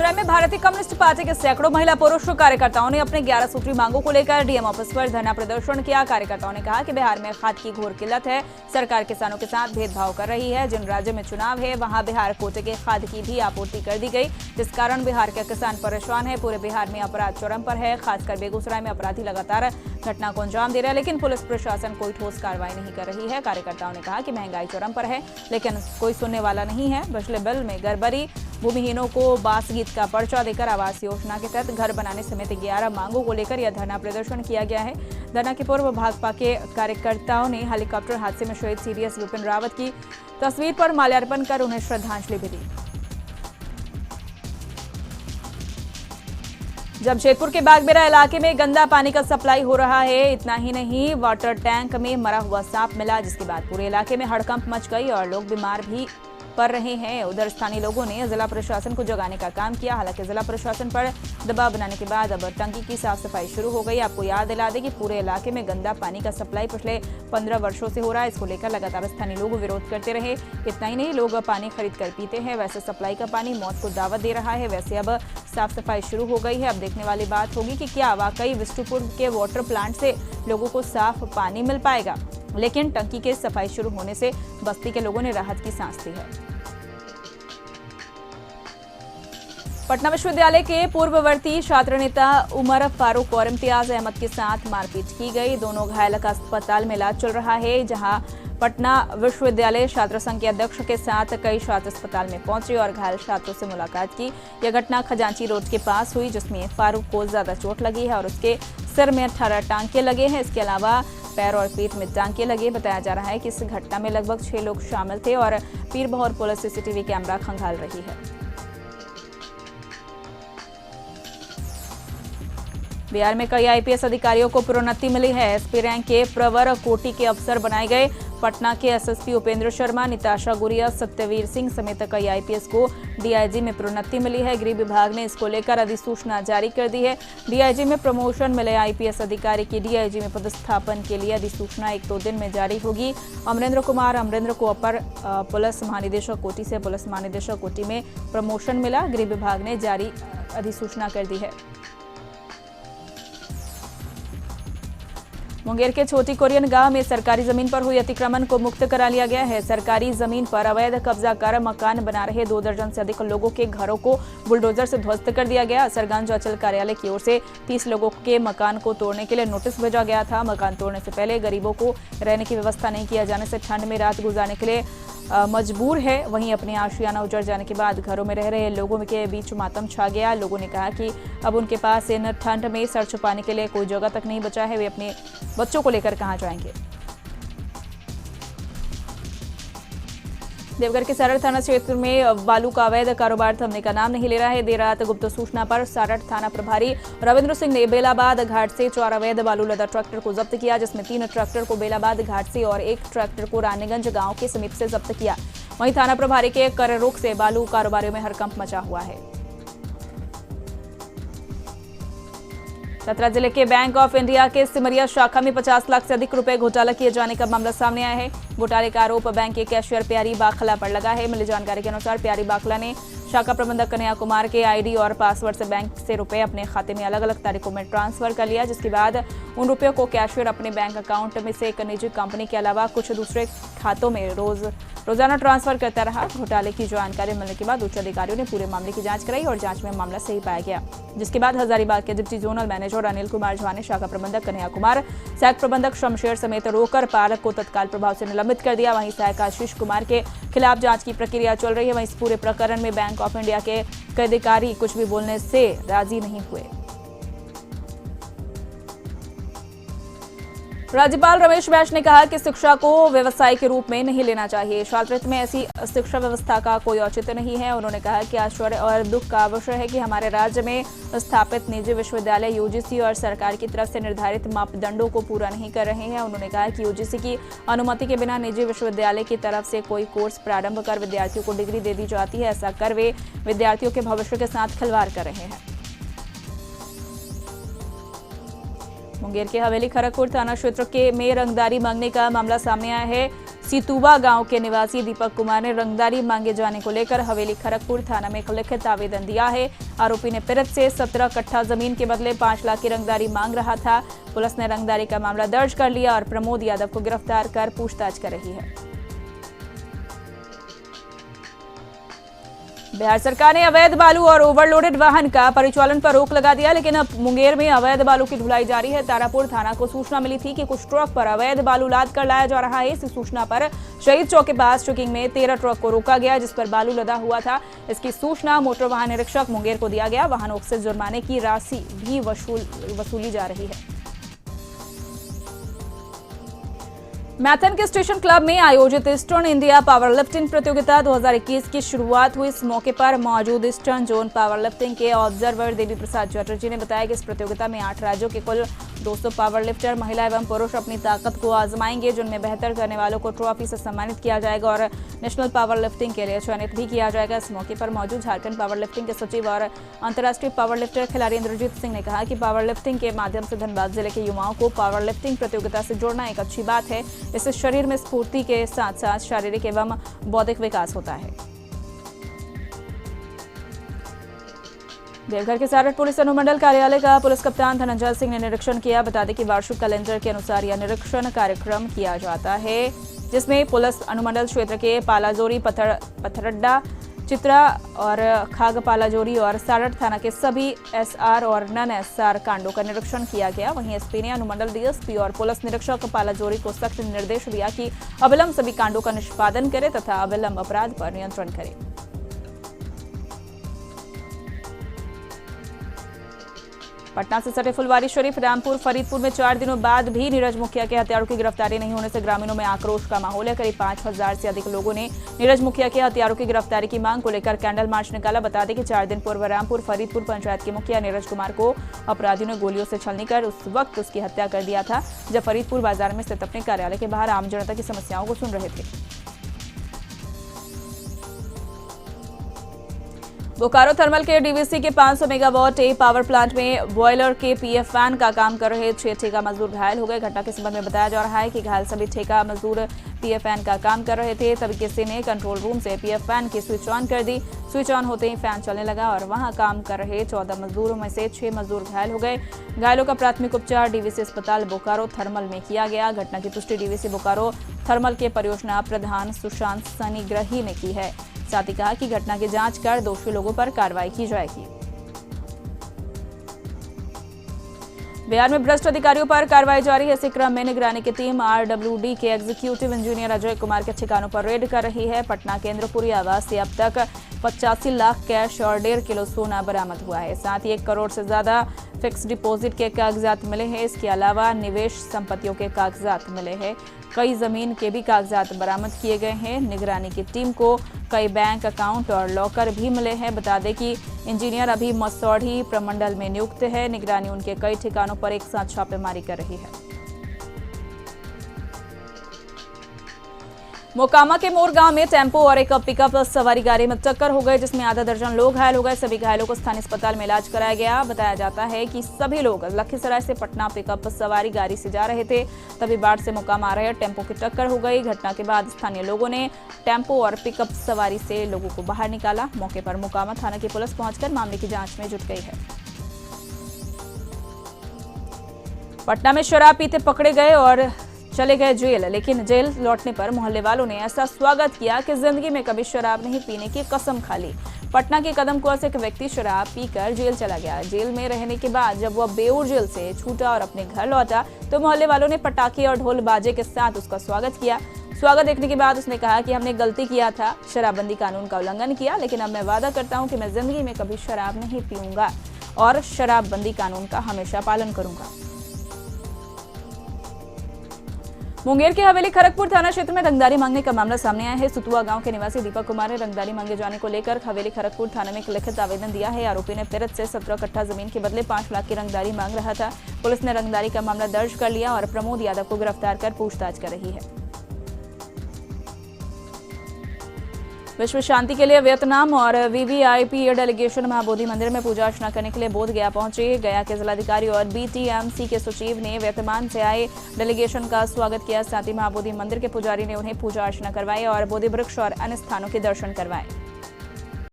बेगूसराय में भारतीय communist party के सैकड़ों महिला पुरुष कार्यकर्ताओं ने अपने 11 सूत्री मांगों को लेकर डीएम ऑफिस पर धरना प्रदर्शन किया। कार्यकर्ताओं ने कहा कि बिहार में खाद की घोर किल्लत है, सरकार किसानों के साथ भेदभाव कर रही है। जिन राज्यों में चुनाव है वहां बिहार कोटे के खाद की भी आपूर्ति कर दी गई, जिस कारण बिहार के किसान परेशान है। पूरे बिहार में अपराध चरम पर है, खासकर बेगूसराय में अपराधी लगातार घटना को अंजाम दे रहे हैं, लेकिन पुलिस प्रशासन कोई ठोस कार्रवाई नहीं कर रही है। कार्यकर्ताओं ने कहा कि महंगाई चरम पर है, लेकिन कोई सुनने वाला नहीं है। बिजली बिल में गड़बड़ी, भूमिहीनों को बास गीत का पर्चा देकर आवास योजना के तहत घर बनाने समेत 11 मांगों को लेकर यह धरना प्रदर्शन किया गया है। धरना के पूर्व भाजपा के कार्यकर्ताओं ने हेलीकॉप्टर हादसे में शहीद सीडीएस विपिन रावत की तस्वीर पर माल्यार्पण कर उन्हें श्रद्धांजलि भी दी। जमशेदपुर के बागबेरा इलाके में गंदा पानी का सप्लाई हो रहा है। इतना ही नहीं, वाटर टैंक में मरा हुआ सांप मिला, जिसके बाद पूरे इलाके में हड़कंप मच गई और लोग बीमार भी पड़ रहे हैं। उधर स्थानीय लोगों ने जिला प्रशासन को जगाने का काम किया। हालांकि जिला प्रशासन पर दबाव बनाने के बाद अब टंकी की साफ सफाई शुरू हो गई। आपको याद दिला दें कि पूरे इलाके में गंदा पानी का सप्लाई पिछले 15 वर्षों से हो रहा है। इसको लेकर लगातार स्थानीय लोग विरोध करते रहे। इतना ही नहीं, लोग पानी खरीद कर पीते हैं। वैसे सप्लाई का पानी मौत को दावत दे रहा है। वैसे अब साफ सफाई शुरू हो गई है। अब देखने वाली बात होगी कि क्या वाकई विष्णुपुर के वाटर प्लांट से लोगों को साफ पानी मिल पाएगा। लेकिन टंकी के सफाई शुरू होने से बस्ती के लोगों ने राहत की सांस ली है। पटना विश्वविद्यालय के पूर्ववर्ती छात्र नेता उमर फारूक और इम्तियाज अहमद के साथ मारपीट की गई। दोनों घायल का अस्पताल में इलाज चल रहा है। जहां पटना विश्वविद्यालय छात्र संघ के अध्यक्ष के साथ कई छात्र अस्पताल में पहुंचे और घायल छात्रों से मुलाकात की। यह घटना खजांची रोड के पास हुई, जिसमें फारूक को ज्यादा चोट लगी है और उसके सिर में 18 टांके लगे हैं। इसके अलावा पैर और पीठ में टांके लगे। बताया जा रहा है कि इस घटना में लगभग 6 लोग शामिल थे और पीरबहोर पुलिस सीसीटीवी कैमरा खंगाल रही है। बिहार में कई आईपीएस अधिकारियों को प्रोन्नति मिली है। एसपी रैंक के प्रवर कोटि के अफसर बनाए गए। पटना के एसएसपी उपेंद्र शर्मा, निताशा गुरिया, सत्यवीर सिंह समेत कई आईपीएस को डीआईजी में प्रोन्नति मिली है। गृह विभाग ने इसको लेकर अधिसूचना जारी कर दी है। डीआईजी में प्रमोशन मिले आईपीएस अधिकारी की डीआईजी में पदस्थापन के लिए अधिसूचना 1-2 दिन में जारी होगी। अमरेंद्र कुमार अमरेंद्र को अपर पुलिस महानिदेशक कोटि से पुलिस महानिदेशक कोटि में प्रमोशन मिला। गृह विभाग ने जारी अधिसूचना कर दी है। मुंगेर के छोटी कोरियन गांव में सरकारी जमीन पर हुई अतिक्रमण को मुक्त करा लिया गया है। सरकारी जमीन पर अवैध कब्जा कर मकान बना रहे 2 दर्जन से अधिक लोगों के घरों को बुलडोजर से ध्वस्त कर दिया गया। असरगंज अंचल कार्यालय की ओर से 30 लोगों के मकान को तोड़ने के लिए नोटिस भेजा गया था। मकान तोड़ने से पहले गरीबों को रहने की व्यवस्था नहीं किया जाने से ठंड में रात गुजारने के लिए मजबूर है। वहीं अपने आशियाना उजड़ जाने के बाद घरों में रह रहे लोगों के बीच मातम छा गया। लोगों ने कहा कि अब उनके पास इन ठंड में सर छुपाने के लिए कोई जगह तक नहीं बचा है। वे अपने बच्चों को लेकर कहां जाएंगे। देवघर के सारठ थाना क्षेत्र में बालू का अवैध कारोबार थमने का नाम नहीं ले रहा है। देर रात गुप्त सूचना पर सारठ थाना प्रभारी रविंद्र सिंह ने बेलाबाद घाट से 4 अवैध बालू लदा ट्रैक्टर को जब्त किया, जिसमें 3 ट्रैक्टर को बेलाबाद घाट से और 1 ट्रैक्टर को रानीगंज गांव के समीप से जब्त किया। वहीं थाना प्रभारी के कर रोक से बालू कारोबारियों में हड़कंप मचा हुआ है। चतरा जिले के बैंक ऑफ इंडिया के सिमरिया शाखा में 50 लाख से अधिक रुपए घोटाला किए जाने का मामला सामने आया है। घोटाले का आरोप बैंक के कैशियर प्यारी बाखला पर लगा है। मिली जानकारी के अनुसार प्यारी बाखला ने शाखा प्रबंधक कन्हैया कुमार के आईडी और पासवर्ड से बैंक से रुपए अपने खाते में अलग अलग तारीखों में ट्रांसफर कर लिया, जिसके बाद उन रुपयों को कैशियर अपने बैंक अकाउंट में से एक निजी कंपनी के अलावा कुछ दूसरे खातों में रोजाना ट्रांसफर करता रहा। घोटाले की जानकारी मिलने के बाद उच्च अधिकारियों ने पूरे मामले की जांच कराई और जांच में मामला सही पाया गया, जिसके बाद हजारीबाग के deputy zonal manager Anil Kumar Jha ने शाखा प्रबंधक कन्हैया कुमार, सहायक प्रबंधक शमशेर समेत रोकर पालक को तत्काल प्रभाव से निलंबित कर दिया। वहीं सहायक आशीष कुमार के खिलाफ जांच की प्रक्रिया चल रही है। वहीं इस पूरे प्रकरण में बैंक ऑफ इंडिया के कई अधिकारी कुछ भी बोलने से राजी नहीं हुए। राज्यपाल रमेश बैस ने कहा कि शिक्षा को व्यवसाय के रूप में नहीं लेना चाहिए। छात्रवृत्ति में ऐसी शिक्षा व्यवस्था का कोई औचित्य नहीं है। उन्होंने कहा कि आश्चर्य और दुख का विषय है कि हमारे राज्य में स्थापित निजी विश्वविद्यालय यूजीसी और सरकार की तरफ से निर्धारित मापदंडों को पूरा नहीं कर रहे हैं। उन्होंने कहा कि यूजीसी की अनुमति के बिना निजी विश्वविद्यालय की तरफ से कोई कोर्स प्रारंभ कर विद्यार्थियों को डिग्री दे दी जाती है। ऐसा कर वे विद्यार्थियों के भविष्य के साथ खिलवाड़ कर रहे हैं। मुंगेर के हवेली खड़गपुर थाना क्षेत्र में रंगदारी मांगने का मामला सामने आया है। सीतुवा गांव के निवासी दीपक कुमार ने रंगदारी मांगे जाने को लेकर हवेली खड़गपुर थाना में एक लिखित आवेदन दिया है। आरोपी ने पीड़ित से 17 कट्ठा जमीन के बदले 5 लाख की रंगदारी मांग रहा था। पुलिस ने रंगदारी का मामला दर्ज कर लिया और प्रमोद यादव को गिरफ्तार कर पूछताछ कर रही है। बिहार सरकार ने अवैध बालू और ओवरलोडेड वाहन का परिचालन पर रोक लगा दिया, लेकिन अब मुंगेर में अवैध बालू की ढुलाई जारी है। तारापुर थाना को सूचना मिली थी कि कुछ ट्रक पर अवैध बालू लाद कर लाया जा रहा है। इस सूचना पर शहीद चौक के पास चेकिंग में 13 ट्रक को रोका गया, जिस पर बालू लदा हुआ था। इसकी सूचना मोटर वाहन निरीक्षक मुंगेर को दिया गया। वाहनों से जुर्माने की राशि भी वसूली जा रही है। मैथन के स्टेशन क्लब में आयोजित ईस्टर्न इंडिया पावर लिफ्टिंग प्रतियोगिता 2021 की शुरुआत हुई। इस मौके पर मौजूद ईस्टर्न जोन पावर लिफ्टिंग के ऑब्जर्वर देवी प्रसाद चटर्जी ने बताया कि इस प्रतियोगिता में 8 राज्यों के कुल 200 पावर लिफ्टर महिला एवं पुरुष अपनी ताकत को आजमाएंगे, जिनमें बेहतर करने वालों को ट्रॉफी से सम्मानित किया जाएगा और नेशनल पावर लिफ्टिंग के लिए चयनित भी किया जाएगा। इस मौके पर मौजूद झारखंड पावर लिफ्टिंग के सचिव और अंतर्राष्ट्रीय पावर लिफ्टर खिलाड़ी इंद्रजीत सिंह ने कहा कि पावर लिफ्टिंग के माध्यम से धनबाद जिले के युवाओं को पावर लिफ्टिंग प्रतियोगिता से जोड़ना एक अच्छी बात है। इससे शरीर में स्फूर्ति के साथ साथ शारीरिक एवं बौद्धिक विकास होता है। देवघर के सारठ पुलिस अनुमंडल कार्यालय का पुलिस कप्तान धनंजय सिंह ने निरीक्षण किया। बता दें कि वार्षिक कैलेंडर के अनुसार यह निरीक्षण कार्यक्रम किया जाता है, जिसमें पुलिस अनुमंडल क्षेत्र के पालाजोरी, पथरड्डा, चित्रा और खाग पालाजोरी और सारठ थाना के सभी एसआर और नन एसआर कांडों का निरीक्षण किया गया। वहीं एसपी ने अनुमंडल डीएसपी और पुलिस निरीक्षक पालाजोरी को सख्त निर्देश दिया कि अविलंब सभी कांडों का निष्पादन करे तथा अविलंब अपराध पर नियंत्रण करे। पटना से सटे फुलवारी शरीफ, रामपुर, फरीदपुर में 4 दिनों बाद भी नीरज मुखिया के हत्यारों की गिरफ्तारी नहीं होने से ग्रामीणों में आक्रोश का माहौल है। करीब 5000 से अधिक लोगों ने नीरज मुखिया के हत्यारों की गिरफ्तारी की मांग को लेकर कैंडल मार्च निकाला। बता दें कि 4 दिन पूर्व रामपुर फरीदपुर पंचायत के मुखिया नीरज कुमार को अपराधियों ने गोलियों से छलनी कर उस वक्त उसकी हत्या कर दिया था, जब फरीदपुर बाजार में स्थित अपने कार्यालय के बाहर आम जनता की समस्याओं को सुन रहे थे। बोकारो थर्मल के डीवीसी के 500 मेगावाट ए पावर प्लांट में बॉयलर के पीएफ फैन का काम कर रहे 6 ठेका मजदूर घायल हो गए। घटना के संबंध में बताया जा रहा है कि घायल सभी ठेका मजदूर पीएफ फैन का काम कर रहे थे, तभी किसी ने कंट्रोल रूम से पीएफ फैन की स्विच ऑन कर दी। स्विच ऑन होते ही फैन चलने लगा और वहां काम कर रहे 14 मजदूरों में से 6 मजदूर घायल हो गए। घायलों का प्राथमिक उपचार डीवीसी अस्पताल बोकारो थर्मल में किया गया। घटना की पुष्टि डीवीसी बोकारो थर्मल के परियोजना प्रधान सुशांत सनीग्रही ने की है। साथ ही कहा कि घटना की जांच कर दोषी लोगों पर कार्रवाई की जाएगी। बिहार में भ्रष्ट अधिकारियों पर कार्रवाई जारी है। इसी क्रम में निगरानी की टीम आरडब्ल्यूडी के एग्जीक्यूटिव इंजीनियर अजय कुमार के ठिकानों पर रेड कर रही है। पटना केंद्रपुरी आवास से अब तक 85 लाख कैश और 1.5 किलो सोना बरामद हुआ है। साथ ही 1 करोड़ से ज्यादा फिक्स डिपॉजिट के कागजात मिले हैं। इसके अलावा निवेश संपत्तियों के कागजात मिले हैं। कई जमीन के भी कागजात बरामद किए गए हैं। निगरानी की टीम को कई बैंक अकाउंट और लॉकर भी मिले हैं। बता दें कि इंजीनियर अभी मसौढ़ी प्रमंडल में नियुक्त है। निगरानी उनके कई ठिकानों पर एक साथ छापेमारी कर रही है। मोकामा के मोर गांव में टेम्पो और एक पिकअप सवारी गाड़ी में टक्कर हो गई, जिसमें आधा दर्जन लोग घायल हो गए। सभी घायलों को स्थानीय अस्पताल में इलाज कराया गया। बताया जाता है कि सभी लोग लखीसराय से पटना पिकअप सवारी गाड़ी से जा रहे थे, तभी बाढ़ से मोकामा आ रहे टेम्पो की टक्कर हो गई। घटना के बाद स्थानीय लोगों ने टेम्पो और पिकअप सवारी से लोगों को बाहर निकाला। मौके पर मोकामा थाना की पुलिस पहुंचकर मामले की जांच में जुट गई है। पटना में शराब पीते पकड़े गए और चले गए जेल, लेकिन जेल लौटने पर मोहल्ले वालों ने ऐसा स्वागत किया कि जिंदगी में कभी शराब नहीं पीने की कसम खा ली। पटना के कदमकुआ से एक व्यक्ति शराब पीकर जेल चला गया। जेल में रहने के बाद जब वह बेऊर जेल से छूटा और अपने घर लौटा तो मोहल्ले वालों ने पटाखे और ढोल बाजे के साथ उसका स्वागत किया। स्वागत देखने के बाद उसने कहा कि हमने गलती किया था, शराबबंदी कानून का उल्लंघन किया, लेकिन अब मैं वादा करता हूँ कि मैं जिंदगी में कभी शराब नहीं पीऊंगा और शराबबंदी कानून का हमेशा पालन करूंगा। मुंगेर के हवेली खड़गपुर थाना क्षेत्र में रंगदारी मांगने का मामला सामने आया है। सुतुआ गांव के निवासी दीपक कुमार ने रंगदारी मांगे जाने को लेकर हवेली खड़गपुर थाने में एक लिखित आवेदन दिया है। आरोपी ने पीड़ित से 17 कट्ठा जमीन के बदले 5 लाख की रंगदारी मांग रहा था। पुलिस ने रंगदारी का मामला दर्ज कर लिया और प्रमोद यादव को गिरफ्तार कर पूछताछ कर रही है। विश्व शांति के लिए वियतनाम और वीवीआईपी डेलीगेशन महाबोधि मंदिर में पूजा अर्चना करने के लिए बोध गया पहुंचे। गया के जिलाधिकारी और बीटीएमसी के सचिव ने वियतनाम से आए डेलीगेशन का स्वागत किया। साथ ही महाबोधि मंदिर के पुजारी ने उन्हें पूजा अर्चना करवाई और बोधि वृक्ष और अन्य स्थानों के दर्शन करवाए।